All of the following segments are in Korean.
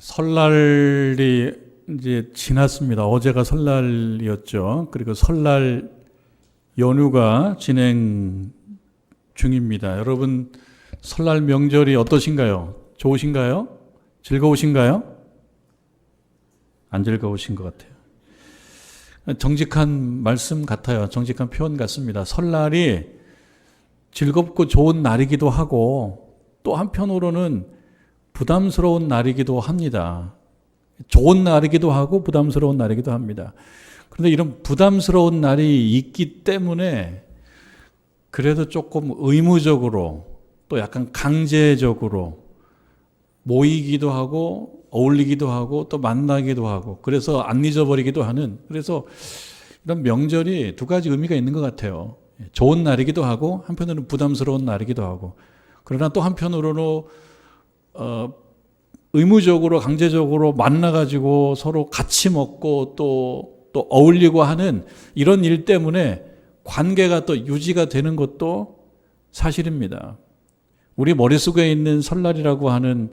설날이 이제 지났습니다. 어제가 설날이었죠. 그리고 설날 연휴가 진행 중입니다. 여러분, 설날 명절이 어떠신가요? 좋으신가요? 즐거우신가요? 안 즐거우신 것 같아요. 정직한 말씀 같아요. 정직한 표현 같습니다. 설날이 즐겁고 좋은 날이기도 하고 또 한편으로는 부담스러운 날이기도 합니다. 좋은 날이기도 하고 부담스러운 날이기도 합니다. 그런데 이런 부담스러운 날이 있기 때문에 그래도 조금 의무적으로 또 약간 강제적으로 모이기도 하고 어울리기도 하고 또 만나기도 하고 그래서 안 잊어버리기도 하는, 그래서 이런 명절이 두 가지 의미가 있는 것 같아요. 좋은 날이기도 하고 한편으로는 부담스러운 날이기도 하고, 그러나 또 한편으로는 의무적으로 강제적으로 만나가지고 서로 같이 먹고 또 어울리고 하는 이런 일 때문에 관계가 또 유지가 되는 것도 사실입니다. 우리 머릿속에 있는 설날이라고 하는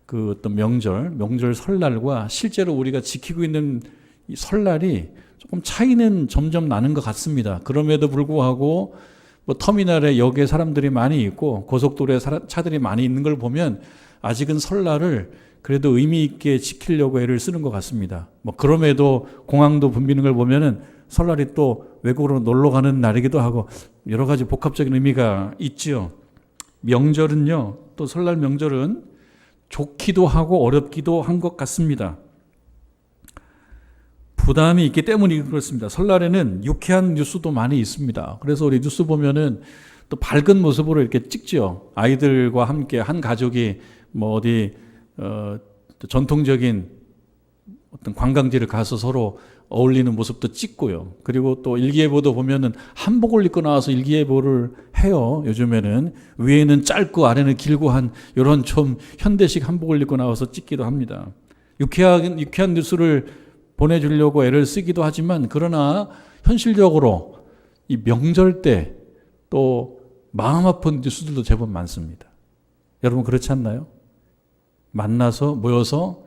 그 어떤 명절 설날과 실제로 우리가 지키고 있는 이 설날이 조금 차이는 점점 나는 것 같습니다. 그럼에도 불구하고 뭐 터미널에 역에 사람들이 많이 있고 고속도로에 차들이 많이 있는 걸 보면 아직은 설날을 그래도 의미 있게 지키려고 애를 쓰는 것 같습니다. 뭐 그럼에도 공항도 붐비는 걸 보면은 설날이 또 외국으로 놀러 가는 날이기도 하고 여러 가지 복합적인 의미가 있지요. 명절은요, 또 설날 명절은 좋기도 하고 어렵기도 한 것 같습니다. 부담이 있기 때문이 그렇습니다. 설날에는 유쾌한 뉴스도 많이 있습니다. 그래서 우리 뉴스 보면은 또 밝은 모습으로 이렇게 찍죠. 아이들과 함께 한 가족이 뭐 어디 전통적인 어떤 관광지를 가서 서로 어울리는 모습도 찍고요. 그리고 또 일기예보도 보면은 한복을 입고 나와서 일기예보를 해요. 요즘에는 위에는 짧고 아래는 길고 한 이런 좀 현대식 한복을 입고 나와서 찍기도 합니다. 유쾌한 뉴스를 보내주려고 애를 쓰기도 하지만, 그러나 현실적으로 이 명절 때 또 마음 아픈 뉴스들도 제법 많습니다. 여러분 그렇지 않나요? 만나서 모여서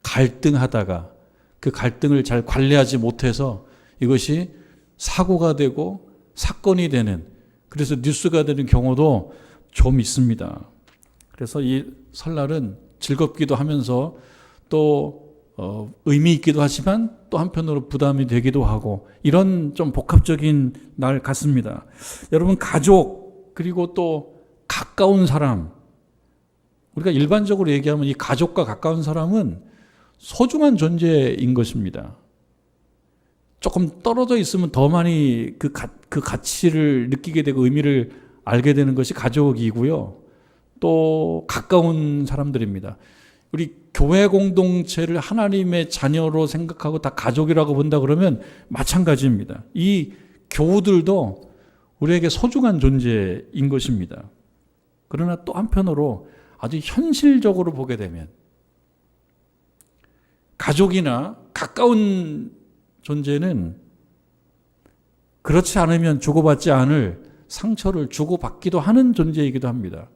갈등하다가 그 갈등을 잘 관리하지 못해서 이것이 사고가 되고 사건이 되는, 그래서 뉴스가 되는 경우도 좀 있습니다. 그래서 이 설날은 즐겁기도 하면서 또 의미 있기도 하지만 또 한편으로 부담이 되기도 하고 이런 좀 복합적인 날 같습니다. 여러분, 가족 그리고 또 가까운 사람, 우리가 일반적으로 얘기하면 이 가족과 가까운 사람은 소중한 존재인 것입니다. 조금 떨어져 있으면 더 많이 그 가치를 느끼게 되고 의미를 알게 되는 것이 가족이고요. 또 가까운 사람들입니다. 우리 교회 공동체를 하나님의 자녀로 생각하고 다 가족이라고 본다 그러면 마찬가지입니다. 이 교우들도 우리에게 소중한 존재인 것입니다. 그러나 또 한편으로 아주 현실적으로 보게 되면 가족이나 가까운 존재는 그렇지 않으면 주고받지 않을 상처를 주고받기도 하는 존재이기도 합니다.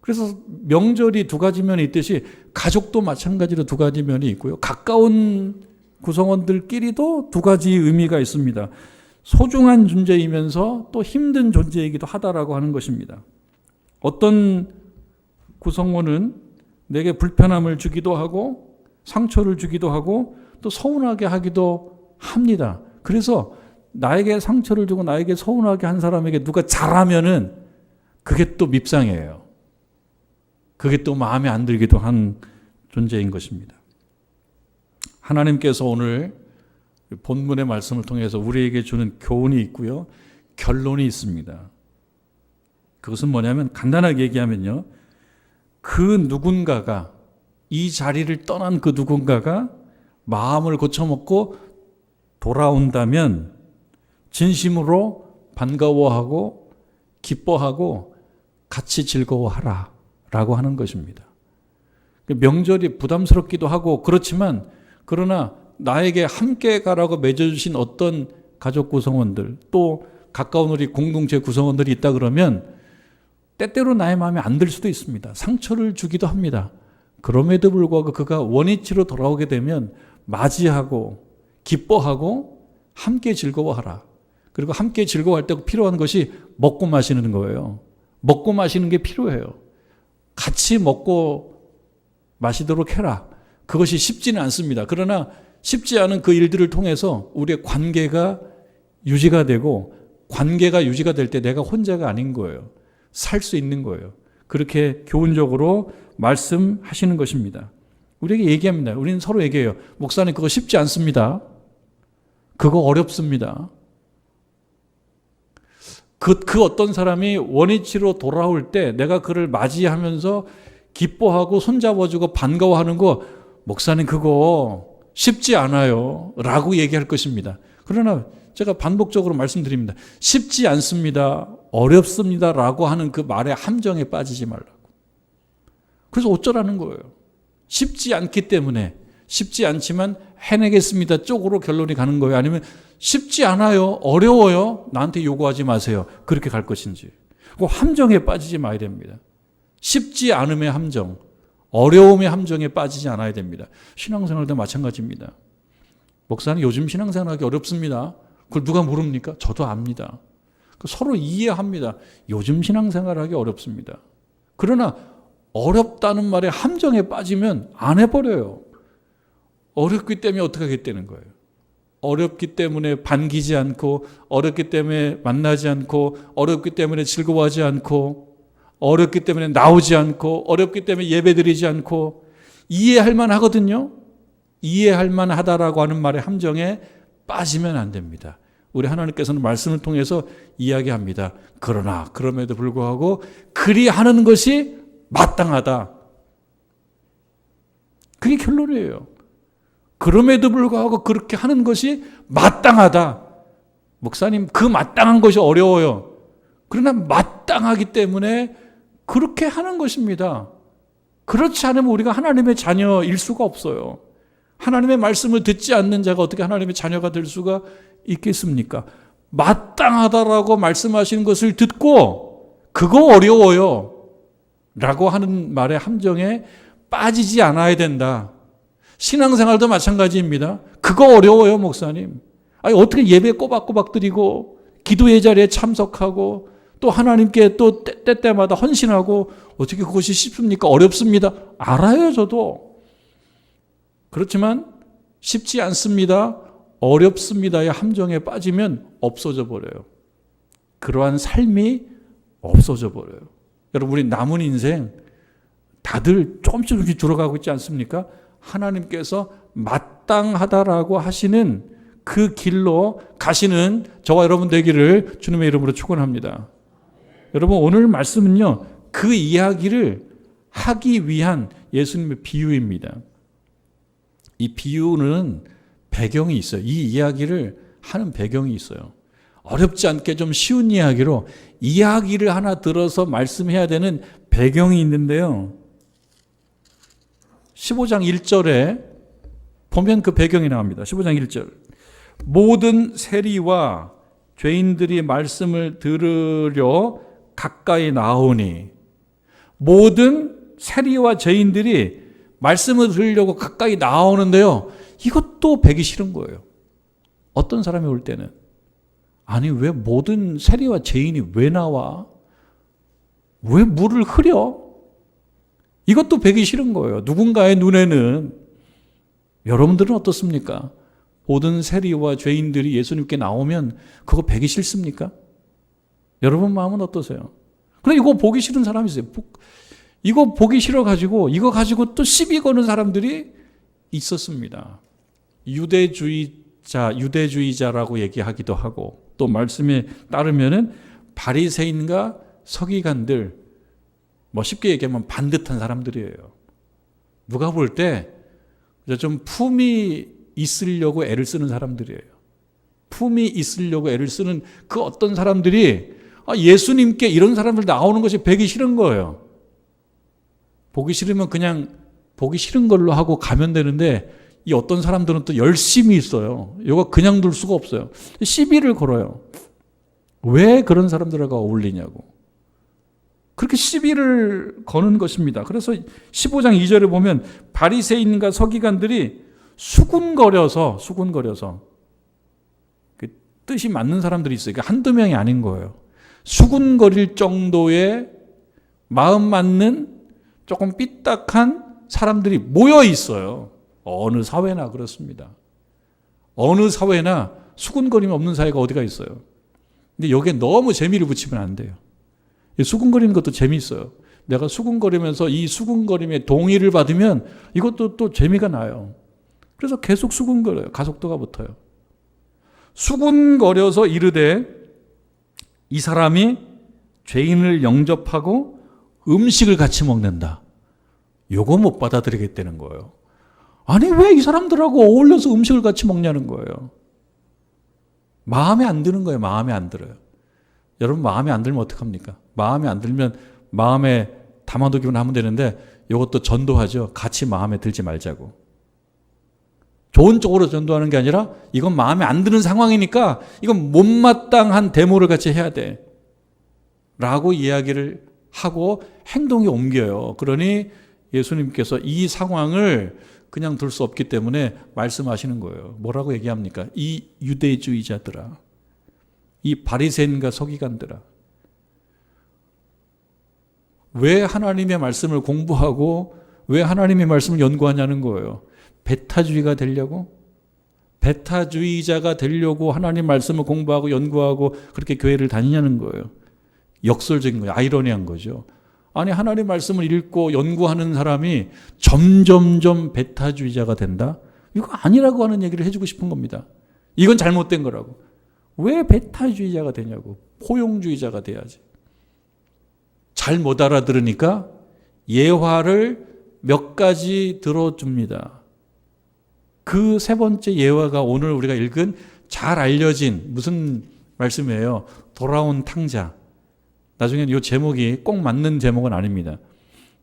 그래서 명절이 두 가지 면이 있듯이 가족도 마찬가지로 두 가지 면이 있고요. 가까운 구성원들끼리도 두 가지 의미가 있습니다. 소중한 존재이면서 또 힘든 존재이기도 하다라고 하는 것입니다. 어떤 구성원은 내게 불편함을 주기도 하고 상처를 주기도 하고 또 서운하게 하기도 합니다. 그래서 나에게 상처를 주고 나에게 서운하게 한 사람에게 누가 잘하면은 그게 또 밉상이에요. 그게 또 마음에 안 들기도 한 존재인 것입니다. 하나님께서 오늘 본문의 말씀을 통해서 우리에게 주는 교훈이 있고요, 결론이 있습니다. 그것은 뭐냐면, 간단하게 얘기하면요, 그 누군가가, 이 자리를 떠난 그 누군가가 마음을 고쳐먹고 돌아온다면 진심으로 반가워하고 기뻐하고 같이 즐거워하라 라고 하는 것입니다. 명절이 부담스럽기도 하고 그렇지만, 그러나 나에게 함께 가라고 맺어주신 어떤 가족 구성원들, 또 가까운 우리 공동체 구성원들이 있다 그러면 때때로 나의 마음에 안 들 수도 있습니다. 상처를 주기도 합니다. 그럼에도 불구하고 그가 원위치로 돌아오게 되면 맞이하고 기뻐하고 함께 즐거워하라. 그리고 함께 즐거워할 때 필요한 것이 먹고 마시는 거예요. 먹고 마시는 게 필요해요. 같이 먹고 마시도록 해라. 그것이 쉽지는 않습니다. 그러나 쉽지 않은 그 일들을 통해서 우리의 관계가 유지가 되고, 관계가 유지가 될 때 내가 혼자가 아닌 거예요. 살 수 있는 거예요. 그렇게 교훈적으로 말씀하시는 것입니다. 우리에게 얘기합니다. 우리는 서로 얘기해요. 목사님, 그거 쉽지 않습니다. 그거 어렵습니다. 그 어떤 사람이 원위치로 돌아올 때 내가 그를 맞이하면서 기뻐하고 손잡아주고 반가워하는 거, 목사님 그거 쉽지 않아요 라고 얘기할 것입니다. 그러나 제가 반복적으로 말씀드립니다. 쉽지 않습니다, 어렵습니다 라고 하는 그 말의 함정에 빠지지 말라고. 그래서 어쩌라는 거예요. 쉽지 않기 때문에, 쉽지 않지만 해내겠습니다 쪽으로 결론이 가는 거예요? 아니면 쉽지 않아요, 어려워요, 나한테 요구하지 마세요, 그렇게 갈 것인지. 그 함정에 빠지지 마야 됩니다. 쉽지 않음의 함정, 어려움의 함정에 빠지지 않아야 됩니다. 신앙생활도 마찬가지입니다. 목사님 요즘 신앙생활하기 어렵습니다. 그걸 누가 모릅니까? 저도 압니다. 서로 이해합니다. 요즘 신앙생활하기 어렵습니다. 그러나 어렵다는 말에 함정에 빠지면 안 해버려요. 어렵기 때문에 어떻게 하겠다는 거예요. 어렵기 때문에 반기지 않고, 어렵기 때문에 만나지 않고, 어렵기 때문에 즐거워하지 않고, 어렵기 때문에 나오지 않고, 어렵기 때문에 예배드리지 않고. 이해할 만하거든요. 이해할 만하다라고 하는 말의 함정에 빠지면 안 됩니다. 우리 하나님께서는 말씀을 통해서 이야기합니다. 그러나 그럼에도 불구하고 그리하는 것이 마땅하다. 그게 결론이에요. 그럼에도 불구하고 그렇게 하는 것이 마땅하다. 목사님, 그 마땅한 것이 어려워요. 그러나 마땅하기 때문에 그렇게 하는 것입니다. 그렇지 않으면 우리가 하나님의 자녀일 수가 없어요. 하나님의 말씀을 듣지 않는 자가 어떻게 하나님의 자녀가 될 수가 있겠습니까? 마땅하다라고 말씀하시는 것을 듣고 그거 어려워요 라고 하는 말의 함정에 빠지지 않아야 된다. 신앙생활도 마찬가지입니다. 그거 어려워요, 목사님. 아니, 어떻게 예배 꼬박꼬박 드리고 기도의 자리에 참석하고 또 하나님께 또 때때마다 헌신하고 어떻게 그것이 쉽습니까? 어렵습니다. 알아요, 저도. 그렇지만 쉽지 않습니다, 어렵습니다의 함정에 빠지면 없어져 버려요. 그러한 삶이 없어져 버려요. 여러분, 우리 남은 인생 다들 조금씩 줄어가고 있지 않습니까? 하나님께서 마땅하다라고 하시는 그 길로 가시는 저와 여러분 되기를 주님의 이름으로 축원합니다. 여러분, 오늘 말씀은요, 그 이야기를 하기 위한 예수님의 비유입니다. 이 비유는 배경이 있어요. 이 이야기를 하는 배경이 있어요. 어렵지 않게 좀 쉬운 이야기로 이야기를 하나 들어서 말씀해야 되는 배경이 있는데요. 15장 1절에 보면 그 배경이 나옵니다. 15장 1절. 모든 세리와 죄인들이 말씀을 들으려 가까이 나오니. 모든 세리와 죄인들이 말씀을 들으려고 가까이 나오는데요. 이것도 배기 싫은 거예요. 어떤 사람이 올 때는, 아니 왜 모든 세리와 죄인이 왜 나와? 왜 물을 흐려? 이것도 배기 싫은 거예요. 누군가의 눈에는. 여러분들은 어떻습니까? 모든 세리와 죄인들이 예수님께 나오면 그거 배기 싫습니까? 여러분 마음은 어떠세요? 그런데 이거 보기 싫은 사람이 있어요. 이거 보기 싫어가지고 이거 가지고 또 시비 거는 사람들이 있었습니다. 유대주의자라고 얘기하기도 하고, 또 말씀에 따르면은 바리새인과 서기관들, 뭐 쉽게 얘기하면 반듯한 사람들이에요. 누가 볼 때 좀 품이 있으려고 애를 쓰는 사람들이에요. 품이 있으려고 애를 쓰는 그 어떤 사람들이 예수님께 이런 사람들 나오는 것이 배기 싫은 거예요. 보기 싫으면 그냥 보기 싫은 걸로 하고 가면 되는데, 이 어떤 사람들은 또 열심히 있어요. 이거 그냥 둘 수가 없어요. 시비를 걸어요. 왜 그런 사람들과 어울리냐고. 그렇게 그렇게 시비를 거는 것입니다. 그래서 15장 2절에 보면 바리새인과 서기관들이 수군거려서 그 뜻이 맞는 사람들이 있어요. 한두 명이 아닌 거예요. 수군거릴 정도의 마음 맞는 조금 삐딱한 사람들이 모여 있어요. 어느 사회나 그렇습니다. 어느 사회나 수군거림이 없는 사회가 어디가 있어요. 근데 여기에 너무 재미를 붙이면 안 돼요. 수군거리는 것도 재미있어요. 내가 수군거리면서 이 수군거림에 동의를 받으면 이것도 또 재미가 나요. 그래서 계속 수군거려요. 가속도가 붙어요. 수군거려서 이르되 이 사람이 죄인을 영접하고 음식을 같이 먹는다. 요거 못 받아들이겠다는 거예요. 아니 왜 이 사람들하고 어울려서 음식을 같이 먹냐는 거예요. 마음에 안 드는 거예요. 마음에 안 들어요. 여러분 마음에 안 들면 어떡합니까? 마음에 안 들면 마음에 담아두기만 하면 되는데 이것도 전도하죠. 같이 마음에 들지 말자고. 좋은 쪽으로 전도하는 게 아니라 이건 마음에 안 드는 상황이니까 이건 못마땅한 데모를 같이 해야 돼. 라고 이야기를 하고 행동이 옮겨요. 그러니 예수님께서 이 상황을 그냥 둘 수 없기 때문에 말씀하시는 거예요. 뭐라고 얘기합니까? 이 유대주의자들아, 이 바리새인과 서기관들아, 왜 하나님의 말씀을 공부하고 왜 하나님의 말씀을 연구하냐는 거예요. 배타주의가 되려고? 배타주의자가 되려고 하나님 말씀을 공부하고 연구하고 그렇게 교회를 다니냐는 거예요. 역설적인 거예요. 아이러니한 거죠. 아니 하나님 말씀을 읽고 연구하는 사람이 점점점 배타주의자가 된다? 이거 아니라고 하는 얘기를 해주고 싶은 겁니다. 이건 잘못된 거라고. 왜 배타주의자가 되냐고. 포용주의자가 돼야지. 잘 못 알아들으니까 예화를 몇 가지 들어줍니다. 그 세 번째 예화가 오늘 우리가 읽은 잘 알려진 무슨 말씀이에요? 돌아온 탕자. 나중에 이 제목이 꼭 맞는 제목은 아닙니다.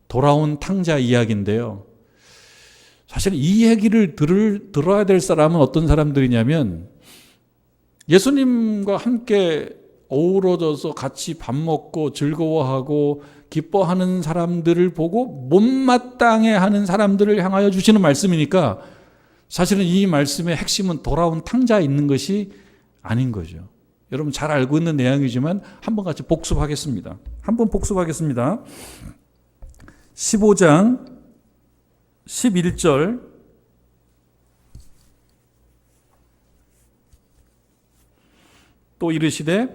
돌아온 탕자 이야기인데요. 사실 이 얘기를 들어야 될 사람은 어떤 사람들이냐면 예수님과 함께 어우러져서 같이 밥 먹고 즐거워하고 기뻐하는 사람들을 보고 못마땅해 하는 사람들을 향하여 주시는 말씀이니까 사실은 이 말씀의 핵심은 돌아온 탕자에 있는 것이 아닌 거죠. 여러분 잘 알고 있는 내용이지만 한번 같이 복습하겠습니다. 한번 복습하겠습니다. 15장 11절 또 이르시되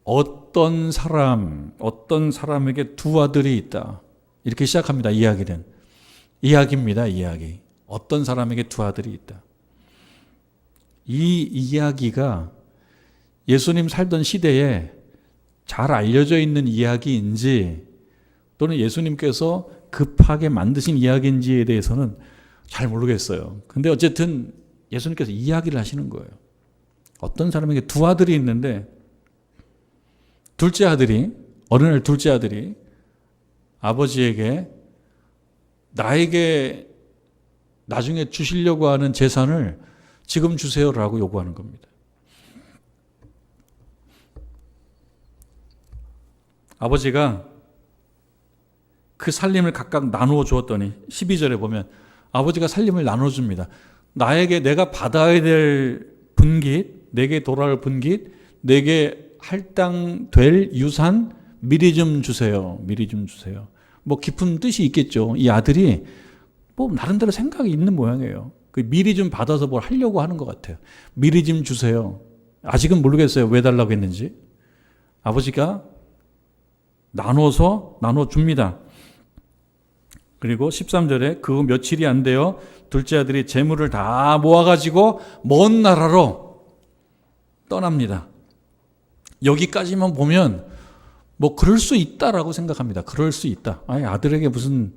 어떤 사람에게 두 아들이 있다. 이렇게 시작합니다. 이야기입니다. 이야기. 어떤 사람에게 두 아들이 있다. 이 이야기가 예수님 살던 시대에 잘 알려져 있는 이야기인지 또는 예수님께서 급하게 만드신 이야기인지에 대해서는 잘 모르겠어요. 근데 어쨌든 예수님께서 이야기를 하시는 거예요. 어떤 사람에게 두 아들이 있는데 어느 날 둘째 아들이 아버지에게 나에게 나중에 주시려고 하는 재산을 지금 주세요라고 요구하는 겁니다. 아버지가 그 살림을 각각 나누어 주었더니 12절에 보면 아버지가 살림을 나눠줍니다. 나에게 내가 받아야 될 분깃, 내게 돌아올 분깃, 내게 할당될 유산 미리 좀 주세요. 미리 좀 주세요. 뭐 깊은 뜻이 있겠죠. 이 아들이 뭐 나름대로 생각이 있는 모양이에요. 미리 좀 받아서 뭘 하려고 하는 것 같아요. 미리 좀 주세요. 아직은 모르겠어요. 왜 달라고 했는지. 아버지가 나눠줍니다. 그리고 13절에 그 며칠이 안 되어 둘째 아들이 재물을 다 모아가지고 먼 나라로 떠납니다. 여기까지만 보면 뭐 그럴 수 있다라고 생각합니다. 그럴 수 있다. 아니 아들에게 무슨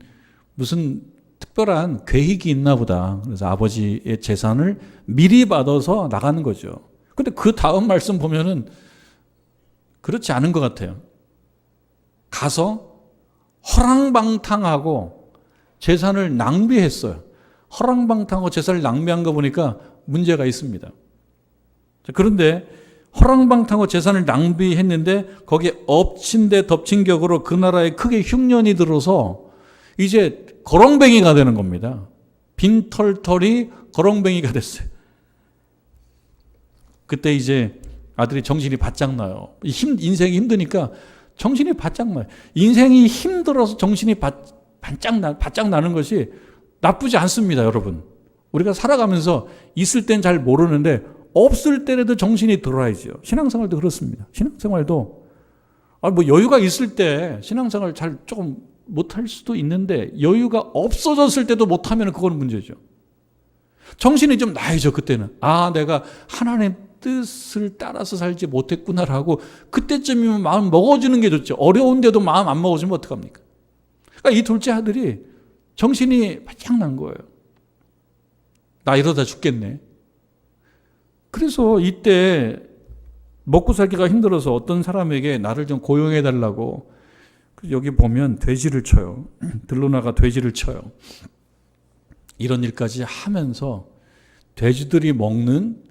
특별한 계획이 있나 보다. 그래서 아버지의 재산을 미리 받아서 나가는 거죠. 근데 그 다음 말씀 보면은 그렇지 않은 것 같아요. 가서 허랑방탕하고 재산을 낭비했어요. 허랑방탕하고 재산을 낭비한 거 보니까 문제가 있습니다. 그런데 허랑방탕하고 재산을 낭비했는데 거기에 엎친 데 덮친 격으로 그 나라에 크게 흉년이 들어서 이제 거렁뱅이가 되는 겁니다. 빈털털이 거렁뱅이가 됐어요. 그때 이제 아들이 정신이 바짝 나요. 인생이 힘드니까 정신이 바짝 나요. 인생이 힘들어서 정신이 바짝 나는 것이 나쁘지 않습니다, 여러분. 우리가 살아가면서 있을 땐 잘 모르는데 없을 때라도 정신이 들어야죠. 신앙생활도 그렇습니다. 신앙생활도 뭐 여유가 있을 때 신앙생활 잘 조금 못할 수도 있는데 여유가 없어졌을 때도 못하면 그건 문제죠. 정신이 좀 나야죠. 그때는 내가 하나님 뜻을 따라서 살지 못했구나라고 그때쯤이면 마음 먹어주는 게 좋죠. 어려운데도 마음 안 먹어주면 어떡합니까? 그러니까 이 둘째 아들이 정신이 바짝 난 거예요. 나 이러다 죽겠네. 그래서 이때 먹고 살기가 힘들어서 어떤 사람에게 나를 좀 고용해 달라고 여기 보면 돼지를 쳐요. 들러나가 돼지를 쳐요. 이런 일까지 하면서 돼지들이 먹는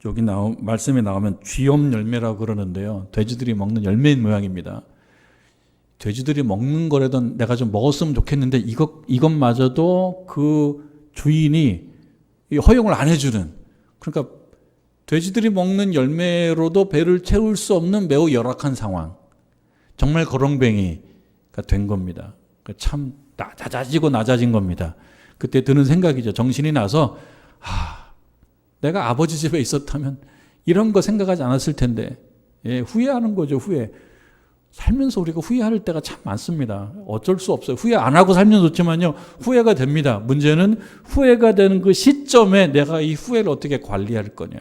여기 말씀에 나오면 쥐염 열매라고 그러는데요. 돼지들이 먹는 열매인 모양입니다. 돼지들이 먹는 거라도 내가 좀 먹었으면 좋겠는데 이것마저도 그 주인이 허용을 안 해주는, 그러니까 돼지들이 먹는 열매로도 배를 채울 수 없는 매우 열악한 상황, 정말 거렁뱅이가 된 겁니다. 참 낮아진 겁니다. 그때 드는 생각이죠. 정신이 나서 내가 아버지 집에 있었다면 이런 거 생각하지 않았을 텐데, 후회하는 거죠. 후회. 살면서 우리가 후회할 때가 참 많습니다. 어쩔 수 없어요. 후회 안 하고 살면 좋지만요, 후회가 됩니다. 문제는 후회가 되는 그 시점에 내가 이 후회를 어떻게 관리할 거냐,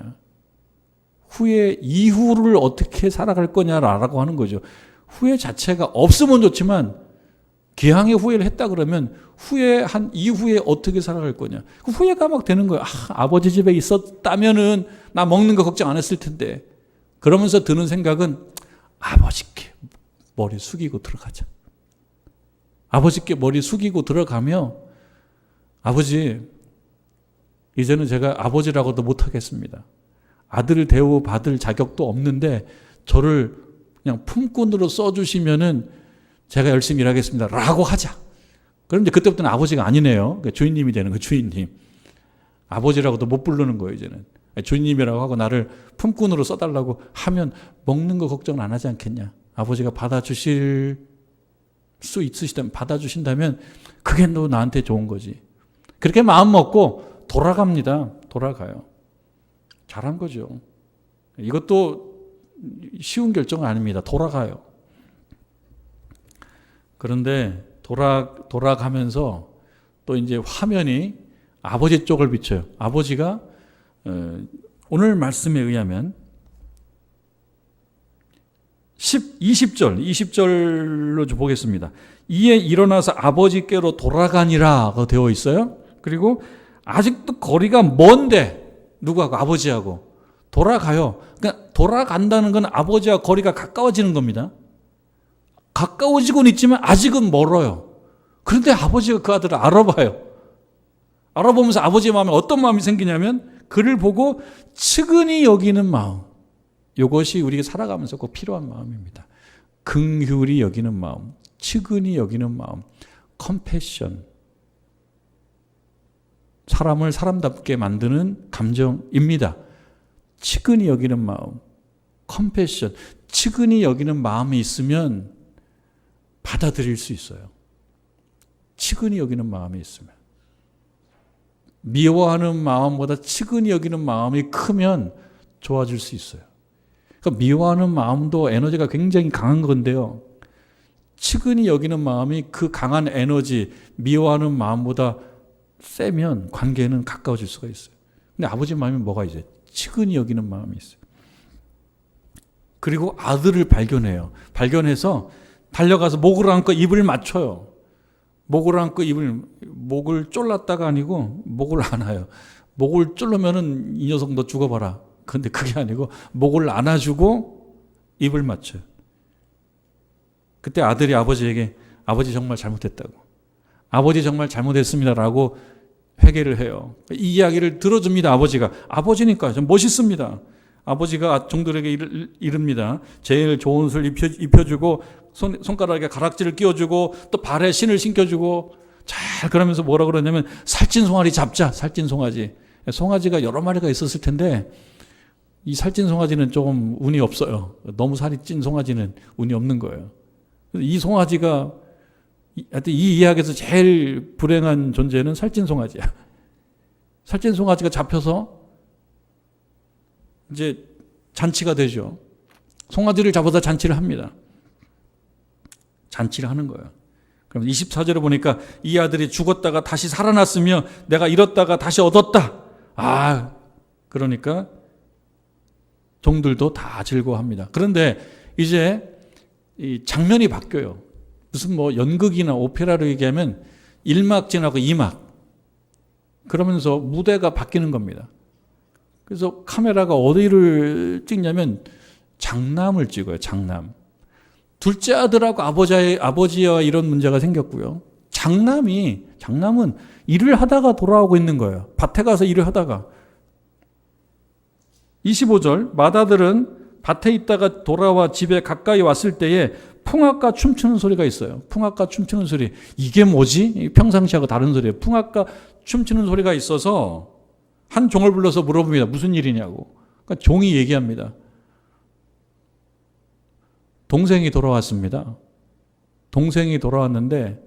후회 이후를 어떻게 살아갈 거냐라고 하는 거죠. 후회 자체가 없으면 좋지만 기왕에 후회를 했다 그러면 후회한 이후에 어떻게 살아갈 거냐, 그 후회가 막 되는 거예요. 아버지 집에 있었다면은 나 먹는 거 걱정 안 했을 텐데. 그러면서 드는 생각은 아버지께 머리 숙이고 들어가자. 아버지께 머리 숙이고 들어가며, 아버지, 이제는 제가 아버지라고도 못하겠습니다. 아들을 대우받을 자격도 없는데 저를 그냥 품꾼으로 써주시면은 제가 열심히 일하겠습니다 라고 하자. 그런데 그때부터는 아버지가 아니네요. 주인님이 되는 거예요. 주인님. 아버지라고도 못 부르는 거예요. 이제는 주인님이라고 하고 나를 품꾼으로 써달라고 하면 먹는 거 걱정은 안 하지 않겠냐. 아버지가 받아주실 수 있으시다면, 받아주신다면 그게 너 나한테 좋은 거지. 그렇게 마음 먹고 돌아갑니다. 돌아가요. 잘한 거죠. 이것도 쉬운 결정은 아닙니다. 돌아가요. 그런데 돌아가면서 또 이제 화면이 아버지 쪽을 비춰요. 아버지가 오늘 말씀에 의하면 20절로 보겠습니다. 이에 일어나서 아버지께로 돌아가니라고 되어 있어요. 그리고 아직도 거리가 먼데 누구하고? 아버지하고 돌아가요. 그러니까 돌아간다는 건 아버지와 거리가 가까워지는 겁니다. 가까워지고는 있지만 아직은 멀어요. 그런데 아버지가 그 아들을 알아봐요. 알아보면서 아버지의 마음에 어떤 마음이 생기냐면 그를 보고 측은히 여기는 마음. 이것이 우리가 살아가면서 꼭 필요한 마음입니다. 긍휼히 여기는 마음, 측은히 여기는 마음, 컴패션. 사람을 사람답게 만드는 감정입니다. 측은히 여기는 마음, 컴패션. 측은히 여기는 마음이 있으면 받아들일 수 있어요. 측은히 여기는 마음이 있으면. 미워하는 마음보다 측은히 여기는 마음이 크면 좋아질 수 있어요. 그러니까 미워하는 마음도 에너지가 굉장히 강한 건데요, 측은히 여기는 마음이 그 강한 에너지, 미워하는 마음보다 세면 관계는 가까워질 수가 있어요. 근데 아버지 마음이 뭐가 이제 측은히 여기는 마음이 있어요. 그리고 아들을 발견해요. 발견해서 달려가서 목을 안고 입을 맞춰요. 목을 안고 목을 쫄랐다가 아니고 목을 안아요. 목을 쫄르면은 이 녀석 너 죽어봐라. 그런데 그게 아니고 목을 안아주고 입을 맞춰요. 그때 아들이 아버지에게 아버지 정말 잘못했다고, 아버지 정말 잘못했습니다라고 회개를 해요. 이 이야기를 들어줍니다. 아버지가. 아버지니까 좀 멋있습니다. 아버지가 종들에게 이릅니다. 제일 좋은 옷을 입혀주고 손가락에 가락지를 끼워주고 또 발에 신을 신겨주고 잘 그러면서 뭐라 그러냐면 살찐 송아지 잡자. 살찐 송아지. 송아지가 여러 마리가 있었을 텐데 이 살찐 송아지는 좀 운이 없어요. 너무 살이 찐 송아지는 운이 없는 거예요. 이 송아지가 하여튼 이 이야기에서 제일 불행한 존재는 살찐 송아지야. 살찐 송아지가 잡혀서 이제 잔치가 되죠. 송아지를 잡아서 잔치를 합니다. 잔치를 하는 거예요. 그럼 24절에 보니까 이 아들이 죽었다가 다시 살아났으며 내가 잃었다가 다시 얻었다. 그러니까 종들도 다 즐거워합니다. 그런데 이제 이 장면이 바뀌어요. 무슨 뭐 연극이나 오페라로 얘기하면 1막 지나고 2막. 그러면서 무대가 바뀌는 겁니다. 그래서 카메라가 어디를 찍냐면 장남을 찍어요. 장남. 둘째 아들하고 아버지와 이런 문제가 생겼고요. 장남은 일을 하다가 돌아오고 있는 거예요. 밭에 가서 일을 하다가. 25절 맏아들은 밭에 있다가 돌아와 집에 가까이 왔을 때에 풍악과 춤추는 소리가 있어요. 풍악과 춤추는 소리. 이게 뭐지? 평상시하고 다른 소리예요. 풍악과 춤추는 소리가 있어서 한 종을 불러서 물어봅니다. 무슨 일이냐고. 그러니까 종이 얘기합니다. 동생이 돌아왔습니다. 동생이 돌아왔는데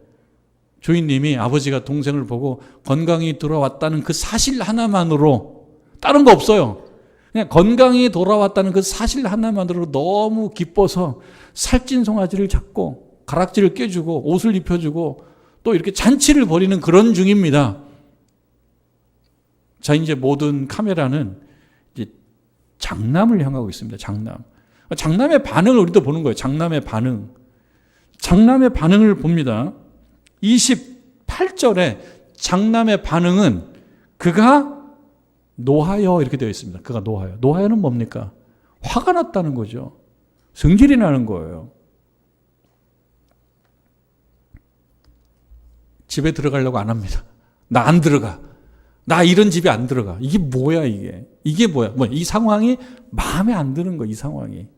주인님이 아버지가 동생을 보고 건강히 돌아왔다는 그 사실 하나만으로 다른 거 없어요. 그냥 건강히 돌아왔다는 그 사실 하나만으로 너무 기뻐서 살찐 송아지를 잡고 가락지를 껴주고 옷을 입혀주고 또 이렇게 잔치를 벌이는 그런 중입니다. 자, 이제 모든 카메라는 이제 장남을 향하고 있습니다. 장남. 장남의 반응을 우리도 보는 거예요. 장남의 반응. 장남의 반응을 봅니다. 28절에 장남의 반응은 그가 노하여 이렇게 되어 있습니다. 그가 노하여. 노하여는 뭡니까? 화가 났다는 거죠. 성질이 나는 거예요. 집에 들어가려고 안 합니다. 나 안 들어가. 나 이런 집에 안 들어가. 이게 뭐야 이게. 이게 뭐야. 이 상황이 마음에 안 드는 거야. 이 상황이.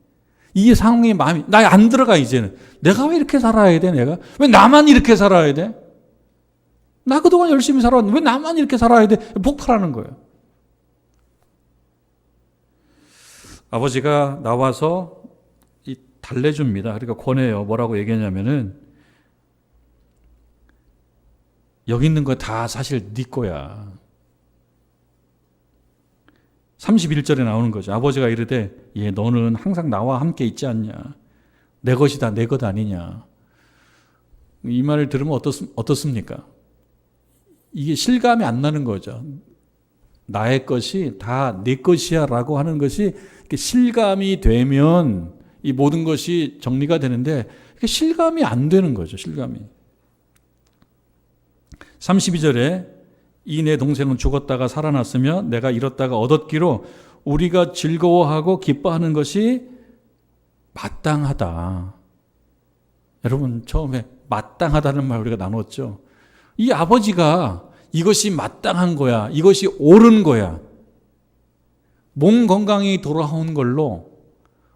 이 상황이 마음이 나 안 들어가 이제는. 내가 왜 이렇게 살아야 돼 내가? 왜 나만 이렇게 살아야 돼? 나 그동안 열심히 살아왔는데 왜 나만 이렇게 살아야 돼? 폭발하는 거예요. 아버지가 나와서 달래줍니다. 그러니까 권해요. 뭐라고 얘기하냐면은 여기 있는 거 다 사실 네 거야. 31절에 나오는 거죠. 아버지가 이르되 너는 항상 나와 함께 있지 않냐. 내 것이다 내 것 아니냐. 이 말을 들으면 어떻습니까? 이게 실감이 안 나는 거죠. 나의 것이 다 네 것이야 라고 하는 것이 실감이 되면 이 모든 것이 정리가 되는데 실감이 안 되는 거죠. 실감이. 32절에 이 내 동생은 죽었다가 살아났으며 내가 잃었다가 얻었기로 우리가 즐거워하고 기뻐하는 것이 마땅하다. 여러분 처음에 마땅하다는 말 우리가 나눴죠. 이 아버지가 이것이 마땅한 거야. 이것이 옳은 거야. 몸 건강히 돌아온 걸로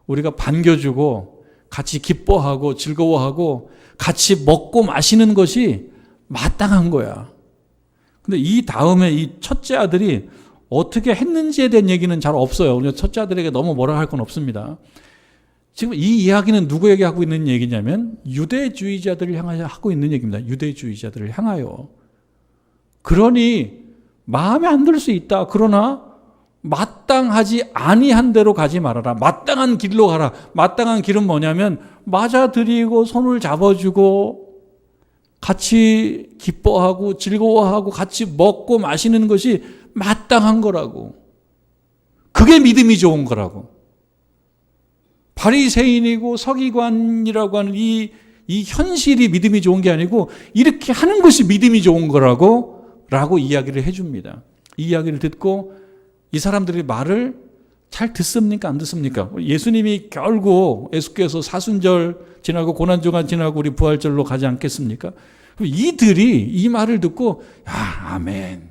우리가 반겨주고 같이 기뻐하고 즐거워하고 같이 먹고 마시는 것이 마땅한 거야. 근데 이 다음에 이 첫째 아들이 어떻게 했는지에 대한 얘기는 잘 없어요. 우리가 첫째 아들에게 너무 뭐라 할 건 없습니다. 지금 이 이야기는 누구에게 하고 있는 얘기냐면 유대주의자들을 향하여 하고 있는 얘기입니다. 유대주의자들을 향하여. 그러니 마음에 안 들 수 있다. 그러나 마땅하지 아니한 대로 가지 말아라. 마땅한 길로 가라. 마땅한 길은 뭐냐면 맞아들이고 손을 잡아주고 같이 기뻐하고 즐거워하고 같이 먹고 마시는 것이 마땅한 거라고. 그게 믿음이 좋은 거라고. 바리새인이고 서기관이라고 하는 이 현실이 믿음이 좋은 게 아니고 이렇게 하는 것이 믿음이 좋은 거라고 이야기를 해줍니다. 이 이야기를 듣고 이 사람들이 말을 잘 듣습니까? 안 듣습니까? 예수님이 결국 예수께서 사순절 지나고 고난주간 지나고 우리 부활절로 가지 않겠습니까? 이들이 이 말을 듣고 아멘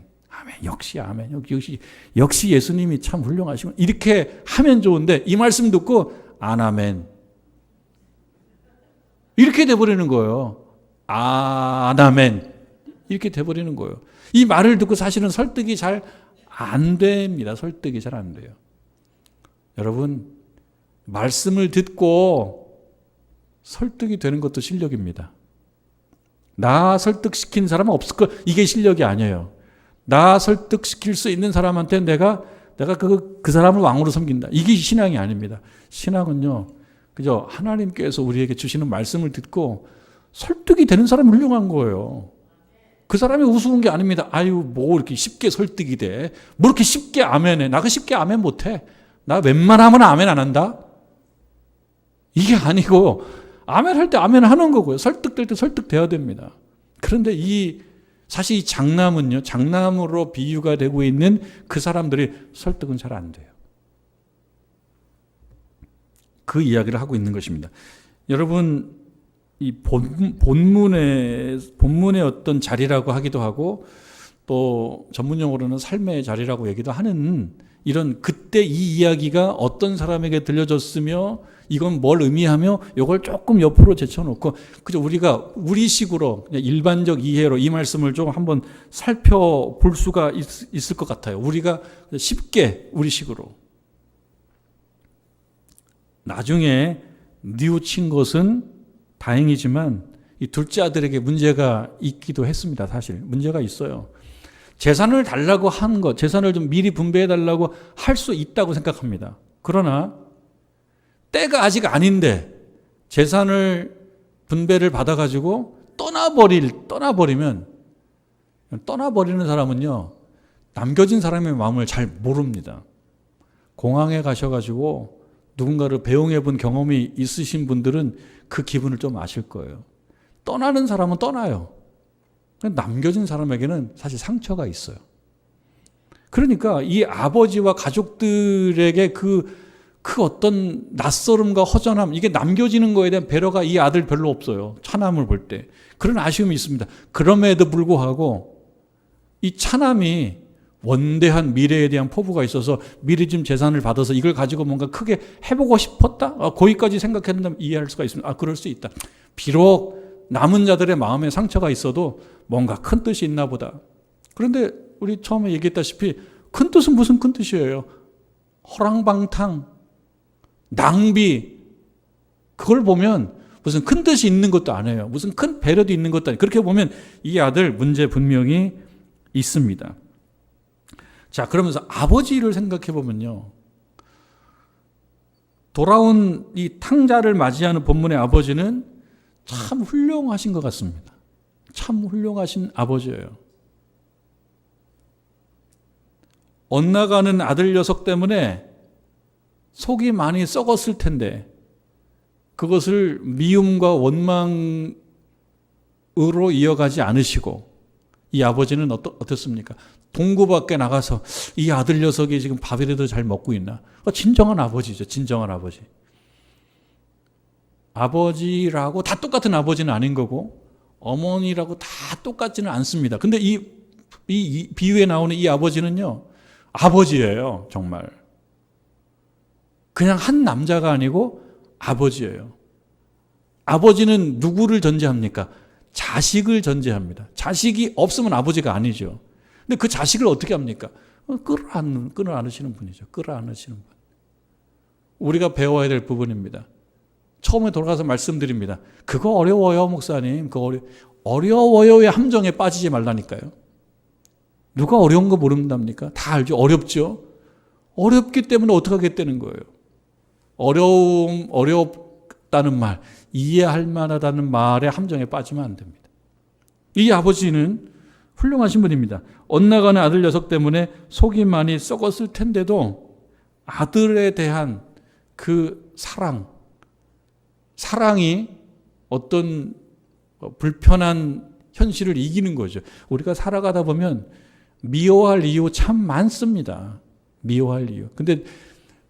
역시 아멘. 역시 예수님이 참 훌륭하시군. 이렇게 하면 좋은데 이 말씀 듣고 안 아멘. 이렇게 돼버리는 거예요. 안 아멘. 이렇게 돼버리는 거예요. 이 말을 듣고 사실은 설득이 잘 안 됩니다. 설득이 잘 안 돼요. 여러분, 말씀을 듣고 설득이 되는 것도 실력입니다. 나 설득시킨 사람은 없을 거. 이게 실력이 아니에요. 나 설득시킬 수 있는 사람한테 내가 그 사람을 왕으로 섬긴다. 이게 신앙이 아닙니다. 신앙은요, 그저 하나님께서 우리에게 주시는 말씀을 듣고 설득이 되는 사람이 훌륭한 거예요. 그 사람이 우스운 게 아닙니다. 아유, 뭐 이렇게 쉽게 설득이 돼. 뭐 이렇게 쉽게 아멘해. 나 그 쉽게 아멘 못해. 나 웬만하면 아멘 안 한다. 이게 아니고 아멘 할 때 아멘 하는 거고요. 설득될 때 설득돼야 됩니다. 그런데 사실 이 장남은요, 장남으로 비유가 되고 있는 그 사람들이 설득은 잘 안 돼요. 그 이야기를 하고 있는 것입니다. 여러분, 이 본문의 어떤 자리라고 하기도 하고 또 전문용어로는 삶의 자리라고 얘기도 하는 이런 그때 이 이야기가 어떤 사람에게 들려졌으며 이건 뭘 의미하며 이걸 조금 옆으로 제쳐놓고 그저 우리가 우리식으로 그냥 일반적 이해로 이 말씀을 좀 한번 살펴볼 수가 있을 것 같아요. 우리가 쉽게 우리식으로. 나중에 뉘우친 것은 다행이지만 이 둘째 아들에게 문제가 있기도 했습니다. 사실 문제가 있어요. 재산을 달라고 한 것, 재산을 좀 미리 분배해 달라고 할 수 있다고 생각합니다. 그러나 때가 아직 아닌데 재산을 분배를 받아가지고 떠나버리는 사람은요, 남겨진 사람의 마음을 잘 모릅니다. 공항에 가셔가지고 누군가를 배웅해 본 경험이 있으신 분들은 그 기분을 좀 아실 거예요. 떠나는 사람은 떠나요. 남겨진 사람에게는 사실 상처가 있어요. 그러니까 이 아버지와 가족들에게 그 어떤 낯설음과 허전함, 이게 남겨지는 거에 대한 배려가 이 아들 별로 없어요. 차남을 볼 때. 그런 아쉬움이 있습니다. 그럼에도 불구하고 이 차남이 원대한 미래에 대한 포부가 있어서 미리 좀 재산을 받아서 이걸 가지고 뭔가 크게 해보고 싶었다? 거기까지 생각했는데 이해할 수가 있습니다. 그럴 수 있다. 비록 남은 자들의 마음에 상처가 있어도 뭔가 큰 뜻이 있나 보다. 그런데 우리 처음에 얘기했다시피 큰 뜻은 무슨 큰 뜻이에요? 허랑방탕, 낭비, 그걸 보면 무슨 큰 뜻이 있는 것도 아니에요. 무슨 큰 배려도 있는 것도 아니에요. 그렇게 보면 이 아들 문제 분명히 있습니다. 자, 그러면서 아버지를 생각해 보면요, 돌아온 이 탕자를 맞이하는 본문의 아버지는 참 훌륭하신 것 같습니다. 참 훌륭하신 아버지예요. 엇나가는 아들 녀석 때문에 속이 많이 썩었을 텐데 그것을 미움과 원망으로 이어가지 않으시고, 이 아버지는 어떻습니까? 동구 밖에 나가서 이 아들 녀석이 지금 밥이라도 잘 먹고 있나? 진정한 아버지죠. 진정한 아버지. 아버지라고 다 똑같은 아버지는 아닌 거고 어머니라고 다 똑같지는 않습니다. 근데 이 비유에 나오는 이 아버지는요, 아버지예요. 정말. 그냥 한 남자가 아니고 아버지예요. 아버지는 누구를 전제합니까? 자식을 전제합니다. 자식이 없으면 아버지가 아니죠. 근데 그 자식을 어떻게 합니까? 끌어안으시는 분이죠. 끌어안으시는 분. 우리가 배워야 될 부분입니다. 처음에 돌아가서 말씀드립니다. 그거 어려워요, 목사님. 어려워요의 함정에 빠지지 말라니까요. 누가 어려운 거 모른답니까? 다 알죠. 어렵죠. 어렵기 때문에 어떻게 하겠다는 거예요. 어렵다는 말, 이해할 만하다는 말에 함정에 빠지면 안 됩니다. 이 아버지는 훌륭하신 분입니다. 엇나가는 아들 녀석 때문에 속이 많이 썩었을 텐데도 아들에 대한 그 사랑이 어떤 불편한 현실을 이기는 거죠. 우리가 살아가다 보면 미워할 이유 참 많습니다. 미워할 이유. 근데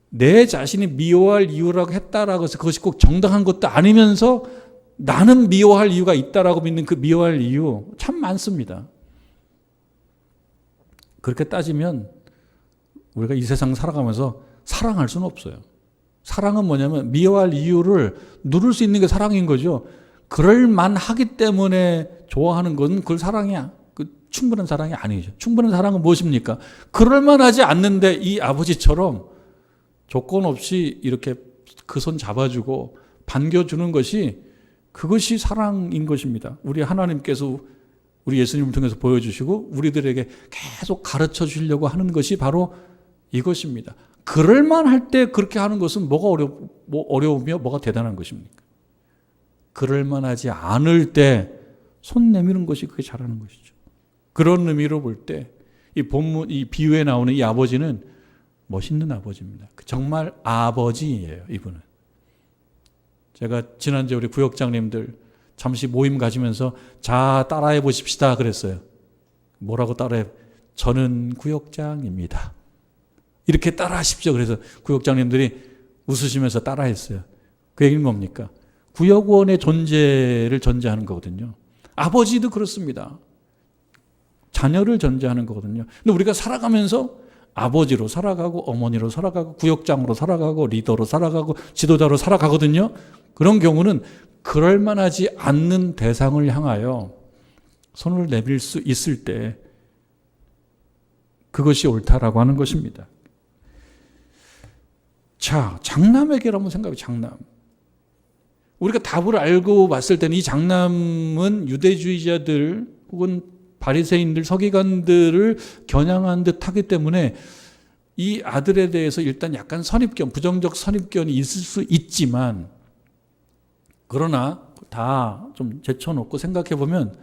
내 자신이 미워할 이유라고 했다라고 해서 그것이 꼭 정당한 것도 아니면서 나는 미워할 이유가 있다라고 믿는 그 미워할 이유 참 많습니다. 그렇게 따지면 우리가 이 세상 살아가면서 사랑할 수는 없어요. 사랑은 뭐냐면 미워할 이유를 누를 수 있는 게 사랑인 거죠. 그럴 만하기 때문에 좋아하는 건 그걸 사랑이야. 그 충분한 사랑이 아니죠. 충분한 사랑은 무엇입니까? 그럴 만하지 않는데 이 아버지처럼 조건 없이 이렇게 그 손 잡아주고 반겨주는 것이, 그것이 사랑인 것입니다. 우리 하나님께서 우리 예수님을 통해서 보여주시고 우리들에게 계속 가르쳐 주려고 하는 것이 바로 이것입니다. 그럴 만할 때 그렇게 하는 것은 뭐가 어려우며 뭐가 대단한 것입니까? 그럴 만하지 않을 때 손 내미는 것이 그게 잘하는 것이죠. 그런 의미로 볼 때 이 비유에 나오는 이 아버지는 멋있는 아버지입니다. 정말 아버지예요, 이분은. 제가 지난주에 우리 구역장님들 잠시 모임 가지면서 자, 따라해 보십시다 그랬어요. 뭐라고 따라해? 저는 구역장입니다. 이렇게 따라하십시오. 그래서 구역장님들이 웃으시면서 따라했어요. 그 얘기는 뭡니까? 구역원의 존재를 전제하는 거거든요. 아버지도 그렇습니다. 자녀를 전제하는 거거든요. 근데 우리가 살아가면서 아버지로 살아가고 어머니로 살아가고 구역장으로 살아가고 리더로 살아가고 지도자로 살아가거든요. 그런 경우는 그럴 만하지 않는 대상을 향하여 손을 내밀 수 있을 때 그것이 옳다라고 하는 것입니다. 자, 장남에게로 한번 생각해. 장남. 우리가 답을 알고 봤을 때는 이 장남은 유대주의자들 혹은 바리새인들, 서기관들을 겨냥한 듯 하기 때문에 이 아들에 대해서 일단 약간 선입견, 부정적 선입견이 있을 수 있지만, 그러나 다 좀 제쳐놓고 생각해 보면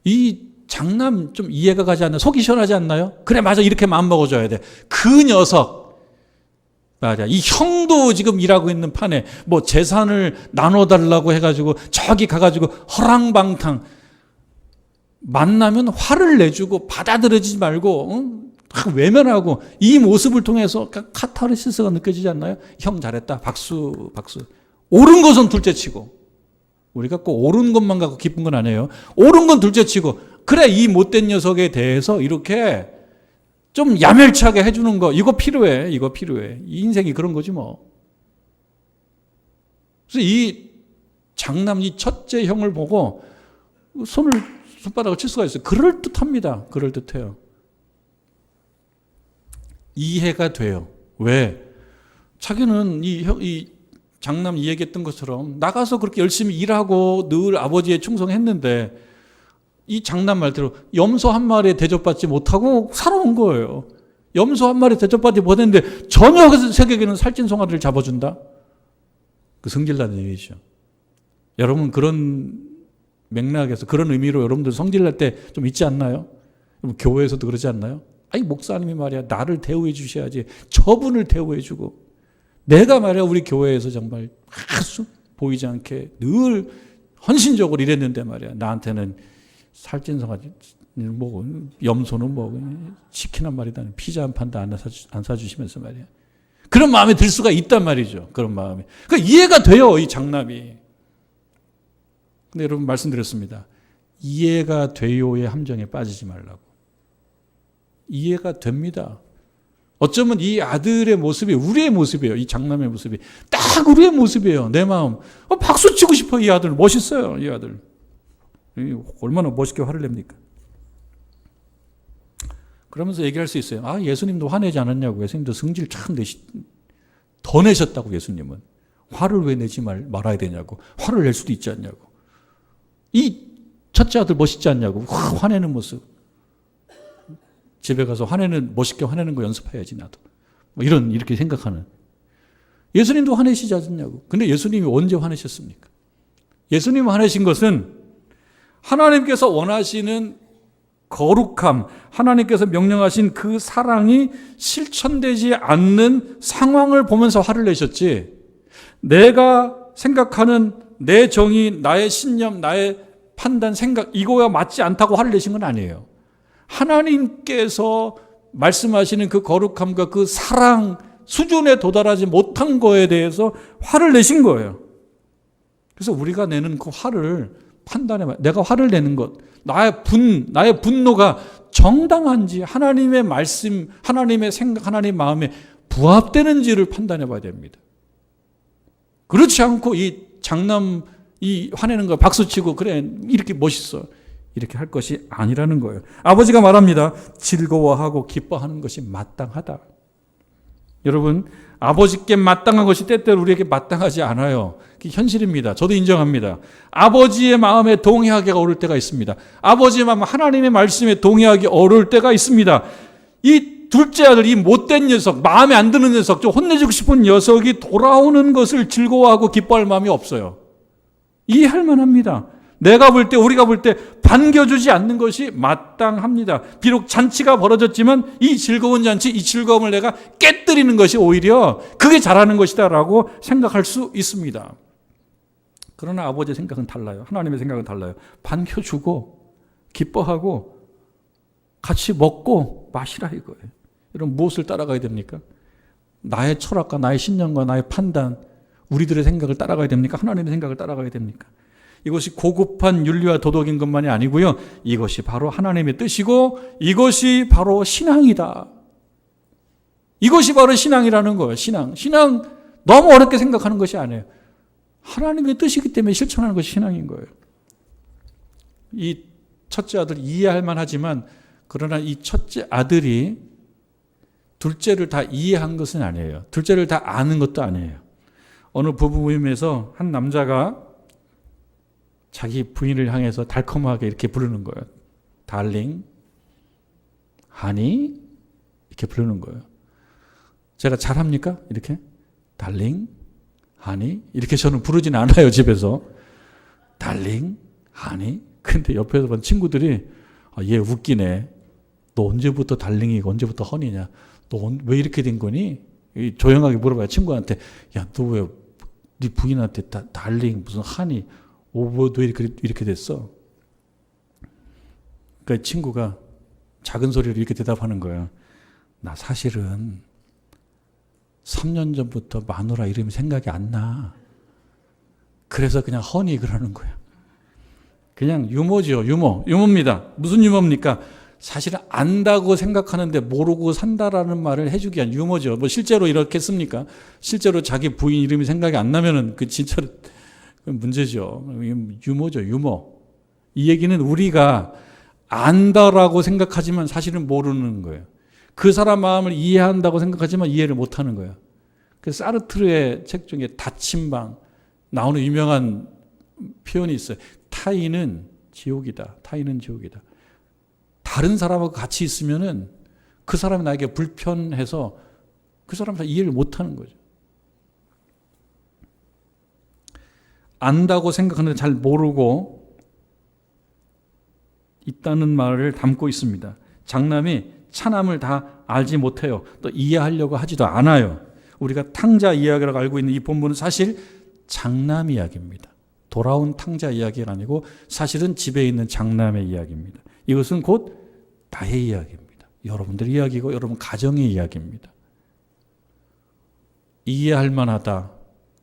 이 장남 좀 이해가 가지 않나요? 속이 시원하지 않나요? 그래, 맞아, 이렇게 마음 먹어줘야 돼. 그 녀석, 맞아, 이 형도 지금 일하고 있는 판에 뭐 재산을 나눠달라고 해가지고 저기 가가지고 허랑방탕, 만나면 화를 내주고 받아들여지지 말고 외면하고, 이 모습을 통해서 카타르시스가 느껴지지 않나요? 형 잘했다, 박수, 박수. 옳은 것은 둘째치고, 우리가 꼭 옳은 것만 갖고 기쁜 건 아니에요. 옳은 건 둘째치고, 그래, 이 못된 녀석에 대해서 이렇게 좀 야멸차게 해주는 거, 이거 필요해. 이거 필요해. 이 인생이 그런 거지 뭐. 그래서 이 장남, 이 첫째 형을 보고 손바닥을 칠 수가 있어요. 그럴듯합니다. 그럴듯해요. 이해가 돼요. 왜? 자기는 이 장남 이야기했던 것처럼 나가서 그렇게 열심히 일하고 늘 아버지에 충성했는데, 이 장남 말대로 염소 한 마리에 대접받지 못하고 살아온 거예요. 염소 한 마리에 대접받지 못했는데 전혀 그 세계에는 살찐 송아지를 잡아준다? 그 성질나는 얘기죠. 여러분, 그런 맥락에서 그런 의미로 여러분들 성질날 때 좀 있지 않나요? 교회에서도 그러지 않나요? 아니, 목사님이 말이야 나를 대우해 주셔야지, 저분을 대우해 주고, 내가 말이야 우리 교회에서 정말 아주 보이지 않게 늘 헌신적으로 일했는데 말이야 나한테는 살찐 송아지 뭐 염소는 뭐 치킨 한 마리도 아니고 피자 한 판도 안 사주시면서 말이야. 그런 마음이 들 수가 있단 말이죠. 그런 마음이. 그러니까 이해가 돼요, 이 장남이. 근데 여러분, 말씀드렸습니다. 이해가 돼요의 함정에 빠지지 말라고. 이해가 됩니다. 어쩌면 이 아들의 모습이 우리의 모습이에요. 이 장남의 모습이 딱 우리의 모습이에요. 내 마음. 박수 치고 싶어. 이 아들 멋있어요. 이 아들 얼마나 멋있게 화를 냅니까? 그러면서 얘기할 수 있어요. 아, 예수님도 화내지 않았냐고. 예수님도 성질 참 더 내셨다고. 예수님은 화를 왜 내지 말아야 되냐고. 화를 낼 수도 있지 않냐고. 이 첫째 아들 멋있지 않냐고. 화내는 모습. 집에 가서 멋있게 화내는 거 연습해야지, 나도. 뭐 이렇게 생각하는. 예수님도 화내시지 않냐고. 근데 예수님이 언제 화내셨습니까? 예수님 화내신 것은 하나님께서 원하시는 거룩함, 하나님께서 명령하신 그 사랑이 실천되지 않는 상황을 보면서 화를 내셨지, 내가 생각하는 내 정의, 나의 신념, 나의 판단, 생각, 이거와 맞지 않다고 화를 내신 건 아니에요. 하나님께서 말씀하시는 그 거룩함과 그 사랑 수준에 도달하지 못한 거에 대해서 화를 내신 거예요. 그래서 우리가 내는 그 화를 판단해봐요. 내가 화를 내는 것, 나의 분노가 정당한지, 하나님의 말씀, 하나님의 생각, 하나님의 마음에 부합되는지를 판단해 봐야 됩니다. 그렇지 않고 이 장남, 이 화내는 거 박수치고 그래 이렇게 멋있어, 이렇게 할 것이 아니라는 거예요. 아버지가 말합니다. 즐거워하고 기뻐하는 것이 마땅하다. 여러분, 아버지께 마땅한 것이 때때로 우리에게 마땅하지 않아요. 그게 현실입니다. 저도 인정합니다. 아버지의 마음에 동의하기가 어려울 때가 있습니다. 아버지의 마음, 하나님의 말씀에 동의하기 어려울 때가 있습니다. 이 둘째 아들, 이 못된 녀석, 마음에 안 드는 녀석, 좀 혼내주고 싶은 녀석이 돌아오는 것을 즐거워하고 기뻐할 마음이 없어요. 이해할 만합니다. 내가 볼 때, 우리가 볼 때 반겨주지 않는 것이 마땅합니다. 비록 잔치가 벌어졌지만 이 즐거운 잔치, 이 즐거움을 내가 깨뜨리는 것이 오히려 그게 잘하는 것이다라고 생각할 수 있습니다. 그러나 아버지의 생각은 달라요. 하나님의 생각은 달라요. 반겨주고 기뻐하고 같이 먹고 마시라 이거예요. 여러분, 무엇을 따라가야 됩니까? 나의 철학과 나의 신념과 나의 판단, 우리들의 생각을 따라가야 됩니까? 하나님의 생각을 따라가야 됩니까? 이것이 고급한 윤리와 도덕인 것만이 아니고요. 이것이 바로 하나님의 뜻이고 이것이 바로 신앙이다. 이것이 바로 신앙이라는 거예요. 신앙 너무 어렵게 생각하는 것이 아니에요. 하나님의 뜻이기 때문에 실천하는 것이 신앙인 거예요. 이 첫째 아들 이해할 만하지만 그러나 이 첫째 아들이 둘째를 다 이해한 것은 아니에요. 둘째를 다 아는 것도 아니에요. 어느 부부 모임에서 한 남자가 자기 부인을 향해서 달콤하게 이렇게 부르는 거예요. 달링, 하니 이렇게 부르는 거예요. 제가 잘합니까? 이렇게 달링, 하니 이렇게 저는 부르진 않아요. 집에서 달링, 하니. 근데 옆에서 본 친구들이 얘 웃기네. 너 언제부터 달링이고 언제부터 허니냐? 너 왜 이렇게 된 거니? 조용하게 물어봐요. 친구한테. 야, 너 왜 네 부인한테 달링 무슨 하니? 왜 이렇게 됐어? 그러니까 친구가 작은 소리로 이렇게 대답하는 거예요. 나 사실은 3년 전부터 마누라 이름이 생각이 안 나. 그래서 그냥 허니 그러는 거야. 그냥 유머죠. 유머입니다. 무슨 유머입니까? 사실은 안다고 생각하는데 모르고 산다라는 말을 해주기 위한 유머죠. 뭐 실제로 이렇게 씁니까? 실제로 자기 부인 이름이 생각이 안 나면은 그 진짜로 문제죠. 유머죠, 유머. 이 얘기는 우리가 안다라고 생각하지만 사실은 모르는 거예요. 그 사람 마음을 이해한다고 생각하지만 이해를 못하는 거예요. 그래서 사르트르의 책 중에 닫힌 방 나오는 유명한 표현이 있어요. 타인은 지옥이다. 타인은 지옥이다. 다른 사람하고 같이 있으면은 그 사람이 나에게 불편해서 그 사람 다 이해를 못하는 거죠. 안다고 생각하는데 잘 모르고 있다는 말을 담고 있습니다. 장남이 차남을 다 알지 못해요. 또 이해하려고 하지도 않아요. 우리가 탕자 이야기라고 알고 있는 이 본문은 사실 장남 이야기입니다. 돌아온 탕자 이야기가 아니고 사실은 집에 있는 장남의 이야기입니다. 이것은 곧 나의 이야기입니다. 여러분들의 이야기고 여러분 가정의 이야기입니다. 이해할 만하다.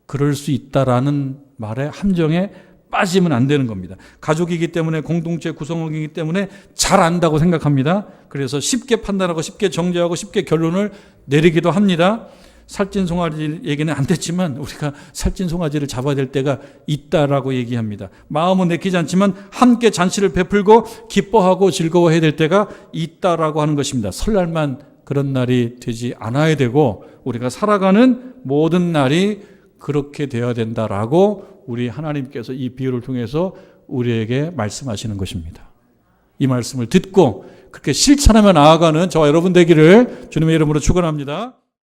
그럴 수 있다라는 말의 함정에 빠지면 안 되는 겁니다. 가족이기 때문에 공동체 구성원이기 때문에 잘 안다고 생각합니다. 그래서 쉽게 판단하고 쉽게 정죄하고 쉽게 결론을 내리기도 합니다. 살찐 송아지 얘기는 안 됐지만 우리가 살찐 송아지를 잡아야 될 때가 있다라고 얘기합니다. 마음은 내키지 않지만 함께 잔치를 베풀고 기뻐하고 즐거워해야 될 때가 있다라고 하는 것입니다. 설날만 그런 날이 되지 않아야 되고 우리가 살아가는 모든 날이 그렇게 되어야 된다라고 우리 하나님께서 이 비유를 통해서 우리에게 말씀하시는 것입니다. 이 말씀을 듣고 그렇게 실천하며 나아가는 저와 여러분 되기를 주님의 이름으로 축원합니다.